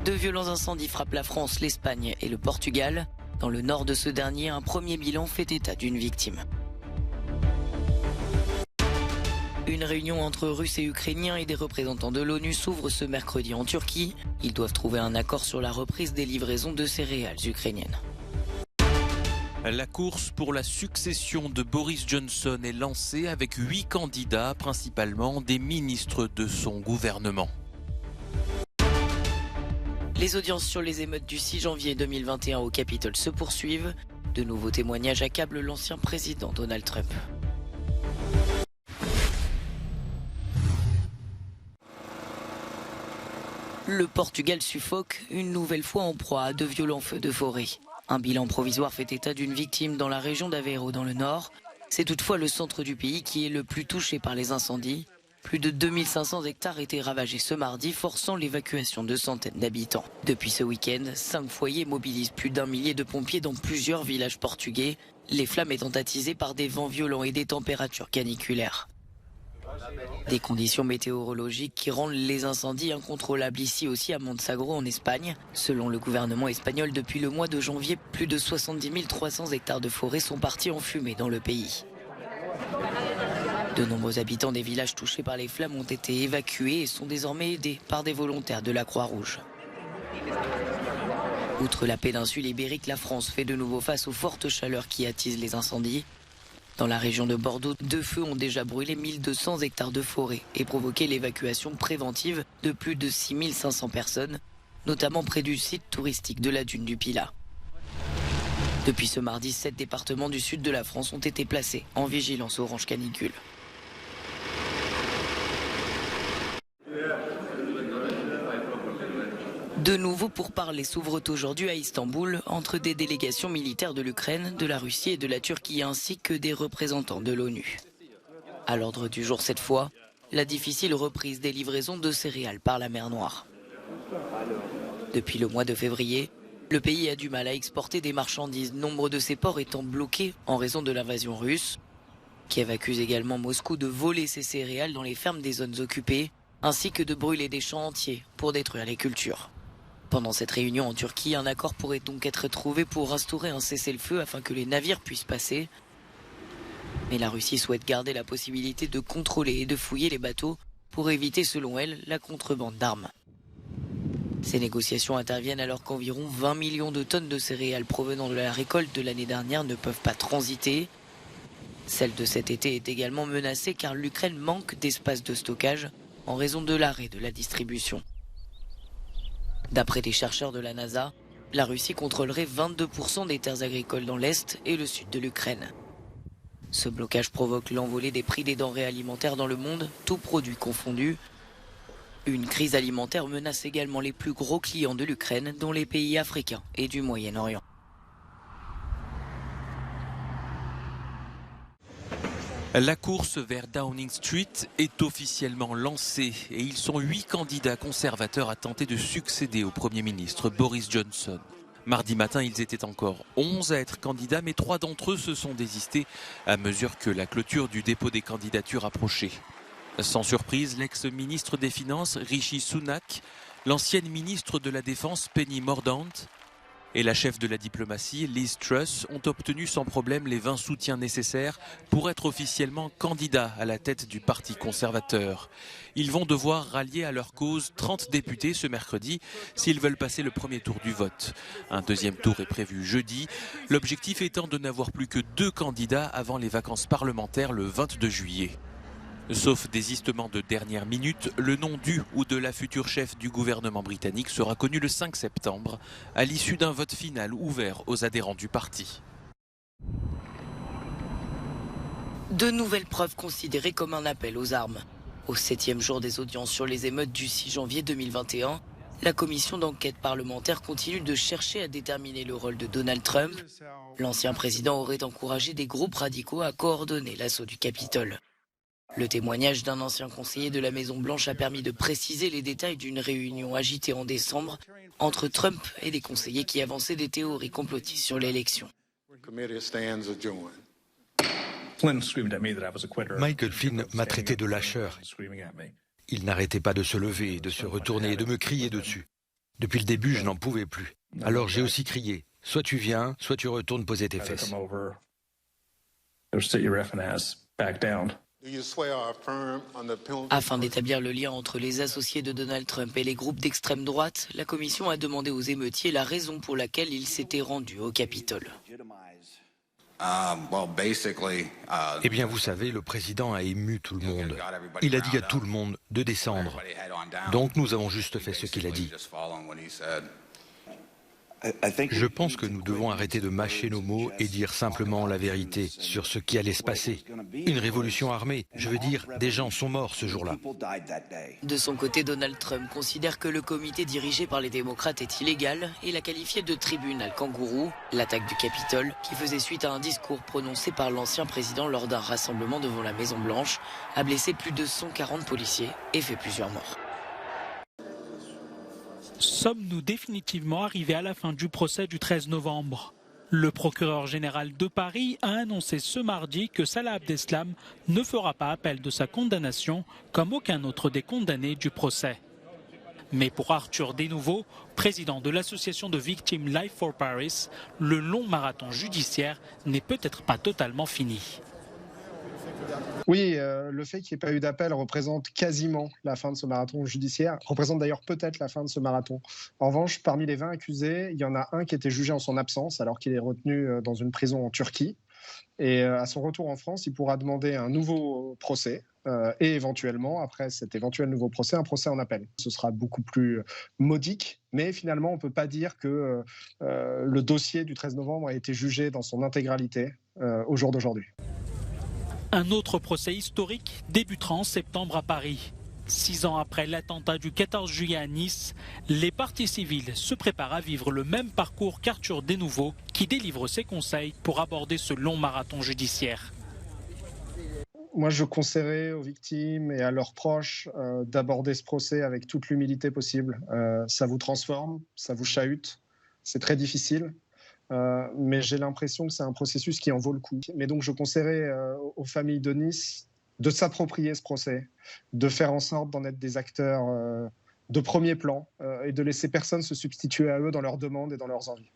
De violents incendies frappent la France, l'Espagne et le Portugal. Dans le nord de ce dernier, un premier bilan fait état d'une victime. Une réunion entre Russes et Ukrainiens et des représentants de l'ONU s'ouvre ce mercredi en Turquie. Ils doivent trouver un accord sur la reprise des livraisons de céréales ukrainiennes. La course pour la succession de Boris Johnson est lancée avec 8 candidats, principalement des ministres de son gouvernement. Les audiences sur les émeutes du 6 janvier 2021 au Capitole se poursuivent. De nouveaux témoignages accablent l'ancien président Donald Trump. Le Portugal suffoque, une nouvelle fois en proie à de violents feux de forêt. Un bilan provisoire fait état d'une victime dans la région d'Aveiro dans le nord. C'est toutefois le centre du pays qui est le plus touché par les incendies. Plus de 2500 hectares étaient ravagés ce mardi, forçant l'évacuation de centaines d'habitants. Depuis ce week-end, 5 foyers mobilisent plus d'1 millier de pompiers dans plusieurs villages portugais, les flammes étant attisées par des vents violents et des températures caniculaires. Des conditions météorologiques qui rendent les incendies incontrôlables ici aussi à Montsagro en Espagne. Selon le gouvernement espagnol, depuis le mois de janvier, plus de 70 300 hectares de forêt sont partis en fumée dans le pays. De nombreux habitants des villages touchés par les flammes ont été évacués et sont désormais aidés par des volontaires de la Croix-Rouge. Outre la péninsule ibérique, la France fait de nouveau face aux fortes chaleurs qui attisent les incendies. Dans la région de Bordeaux, 2 feux ont déjà brûlé 1200 hectares de forêt et provoqué l'évacuation préventive de plus de 6500 personnes, notamment près du site touristique de la dune du Pilat. Depuis ce mardi, 7 départements du sud de la France ont été placés en vigilance orange canicule. De nouveaux pourparlers s'ouvrent aujourd'hui à Istanbul entre des délégations militaires de l'Ukraine, de la Russie et de la Turquie ainsi que des représentants de l'ONU. À l'ordre du jour cette fois, la difficile reprise des livraisons de céréales par la mer Noire. Depuis le mois de février, le pays a du mal à exporter des marchandises, nombre de ses ports étant bloqués en raison de l'invasion russe. Kiev accuse également Moscou de voler ses céréales dans les fermes des zones occupées, ainsi que de brûler des champs entiers pour détruire les cultures. Pendant cette réunion en Turquie, un accord pourrait donc être trouvé pour instaurer un cessez-le-feu afin que les navires puissent passer. Mais la Russie souhaite garder la possibilité de contrôler et de fouiller les bateaux pour éviter, selon elle, la contrebande d'armes. Ces négociations interviennent alors qu'environ 20 millions de tonnes de céréales provenant de la récolte de l'année dernière ne peuvent pas transiter. Celle de cet été est également menacée car l'Ukraine manque d'espace de stockage en raison de l'arrêt de la distribution. D'après des chercheurs de la NASA, la Russie contrôlerait 22% des terres agricoles dans l'Est et le sud de l'Ukraine. Ce blocage provoque l'envolée des prix des denrées alimentaires dans le monde, tous produits confondus. Une crise alimentaire menace également les plus gros clients de l'Ukraine, dont les pays africains et du Moyen-Orient. La course vers Downing Street est officiellement lancée et ils sont 8 candidats conservateurs à tenter de succéder au Premier ministre Boris Johnson. Mardi matin, ils étaient encore 11 à être candidats, mais 3 d'entre eux se sont désistés à mesure que la clôture du dépôt des candidatures approchait. Sans surprise, l'ex-ministre des Finances Rishi Sunak, l'ancienne ministre de la Défense Penny Mordaunt et la chef de la diplomatie, Liz Truss, ont obtenu sans problème les 20 soutiens nécessaires pour être officiellement candidats à la tête du Parti conservateur. Ils vont devoir rallier à leur cause 30 députés ce mercredi s'ils veulent passer le premier tour du vote. Un deuxième tour est prévu jeudi, l'objectif étant de n'avoir plus que 2 candidats avant les vacances parlementaires le 22 juillet. Sauf désistement de dernière minute, le nom du ou de la future chef du gouvernement britannique sera connu le 5 septembre, à l'issue d'un vote final ouvert aux adhérents du parti. De nouvelles preuves considérées comme un appel aux armes. Au 7e jour des audiences sur les émeutes du 6 janvier 2021, la commission d'enquête parlementaire continue de chercher à déterminer le rôle de Donald Trump. L'ancien président aurait encouragé des groupes radicaux à coordonner l'assaut du Capitole. Le témoignage d'un ancien conseiller de la Maison-Blanche a permis de préciser les détails d'une réunion agitée en décembre entre Trump et des conseillers qui avançaient des théories complotistes sur l'élection. Michael Flynn m'a traité de lâcheur. Il n'arrêtait pas de se lever, de se retourner et de me crier dessus. Depuis le début, je n'en pouvais plus. Alors j'ai aussi crié, soit tu viens, soit tu retournes poser tes fesses. Afin d'établir le lien entre les associés de Donald Trump et les groupes d'extrême droite, la commission a demandé aux émeutiers la raison pour laquelle ils s'étaient rendus au Capitole. Eh bien, vous savez, le président a ému tout le monde. Il a dit à tout le monde de descendre. Donc nous avons juste fait ce qu'il a dit. Je pense que nous devons arrêter de mâcher nos mots et dire simplement la vérité sur ce qui allait se passer. Une révolution armée, je veux dire, des gens sont morts ce jour-là. De son côté, Donald Trump considère que le comité dirigé par les démocrates est illégal et l'a qualifié de tribunal kangourou. L'attaque du Capitole, qui faisait suite à un discours prononcé par l'ancien président lors d'un rassemblement devant la Maison-Blanche, a blessé plus de 140 policiers et fait plusieurs morts. Sommes-nous définitivement arrivés à la fin du procès du 13 novembre? Le procureur général de Paris a annoncé ce mardi que Salah Abdeslam ne fera pas appel de sa condamnation comme aucun autre des condamnés du procès. Mais pour Arthur Desnouveau, président de l'association de victimes Life for Paris, le long marathon judiciaire n'est peut-être pas totalement fini. Oui, le fait qu'il n'y ait pas eu d'appel représente quasiment la fin de ce marathon judiciaire, représente d'ailleurs peut-être la fin de ce marathon. En revanche, parmi les 20 accusés, il y en a un qui était jugé en son absence alors qu'il est retenu dans une prison en Turquie. Et à son retour en France, il pourra demander un nouveau procès et éventuellement, après cet éventuel nouveau procès, un procès en appel. Ce sera beaucoup plus modique, mais finalement, on ne peut pas dire que le dossier du 13 novembre a été jugé dans son intégralité au jour d'aujourd'hui. Un autre procès historique débutera en septembre à Paris. 6 ans après l'attentat du 14 juillet à Nice, les parties civiles se préparent à vivre le même parcours qu'Arthur Desnouveau, qui délivre ses conseils pour aborder ce long marathon judiciaire. Moi, je conseillerais aux victimes et à leurs proches d'aborder ce procès avec toute l'humilité possible. Ça vous transforme, ça vous chahute, c'est très difficile. Mais j'ai l'impression que c'est un processus qui en vaut le coup. Mais donc je conseillerais aux familles de Nice de s'approprier ce procès, de faire en sorte d'en être des acteurs de premier plan et de laisser personne se substituer à eux dans leurs demandes et dans leurs envies.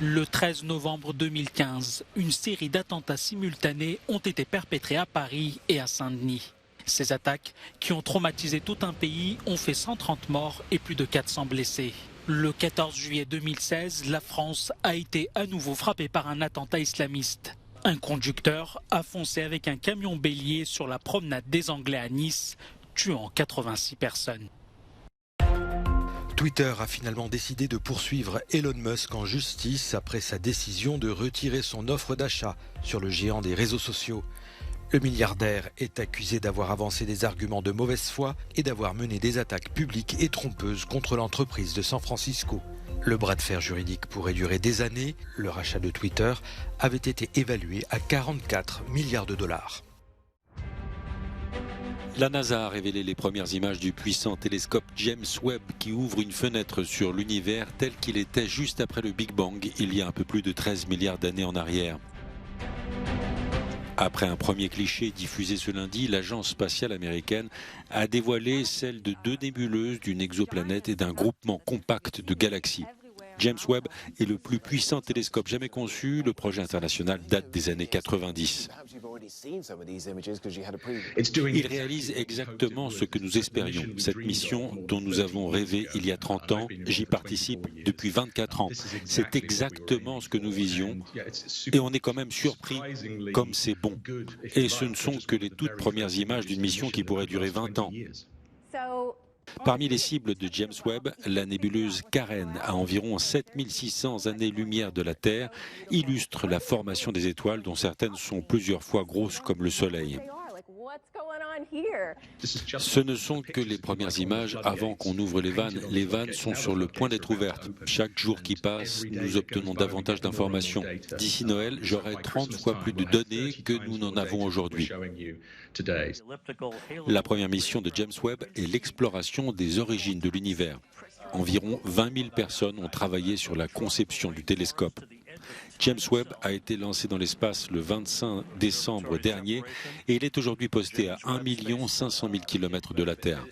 Le 13 novembre 2015, une série d'attentats simultanés ont été perpétrés à Paris et à Saint-Denis. Ces attaques, qui ont traumatisé tout un pays, ont fait 130 morts et plus de 400 blessés. Le 14 juillet 2016, la France a été à nouveau frappée par un attentat islamiste. Un conducteur a foncé avec un camion bélier sur la promenade des Anglais à Nice, tuant 86 personnes. Twitter a finalement décidé de poursuivre Elon Musk en justice après sa décision de retirer son offre d'achat sur le géant des réseaux sociaux. Le milliardaire est accusé d'avoir avancé des arguments de mauvaise foi et d'avoir mené des attaques publiques et trompeuses contre l'entreprise de San Francisco. Le bras de fer juridique pourrait durer des années. Le rachat de Twitter avait été évalué à 44 milliards de dollars. La NASA a révélé les premières images du puissant télescope James Webb qui ouvre une fenêtre sur l'univers tel qu'il était juste après le Big Bang, il y a un peu plus de 13 milliards d'années en arrière. Après un premier cliché diffusé ce lundi, l'agence spatiale américaine a dévoilé celle de 2 nébuleuses, d'une exoplanète et d'un groupement compact de galaxies. James Webb est le plus puissant télescope jamais conçu. Le projet international date des années 90. Il réalise exactement ce que nous espérions. Cette mission dont nous avons rêvé il y a 30 ans, j'y participe depuis 24 ans. C'est exactement ce que nous visions. Et on est quand même surpris comme c'est bon. Et ce ne sont que les toutes premières images d'une mission qui pourrait durer 20 ans. Parmi les cibles de James Webb, la nébuleuse Karen, à environ 7600 années-lumière de la Terre, illustre la formation des étoiles dont certaines sont plusieurs fois grosses comme le Soleil. Ce ne sont que les premières images avant qu'on ouvre les vannes. Les vannes sont sur le point d'être ouvertes. Chaque jour qui passe, nous obtenons davantage d'informations. D'ici Noël, j'aurai 30 fois plus de données que nous n'en avons aujourd'hui. La première mission de James Webb est l'exploration des origines de l'univers. Environ 20 000 personnes ont travaillé sur la conception du télescope. James Webb a été lancé dans l'espace le 25 décembre dernier et il est aujourd'hui posté à 1 500 000 km de la Terre.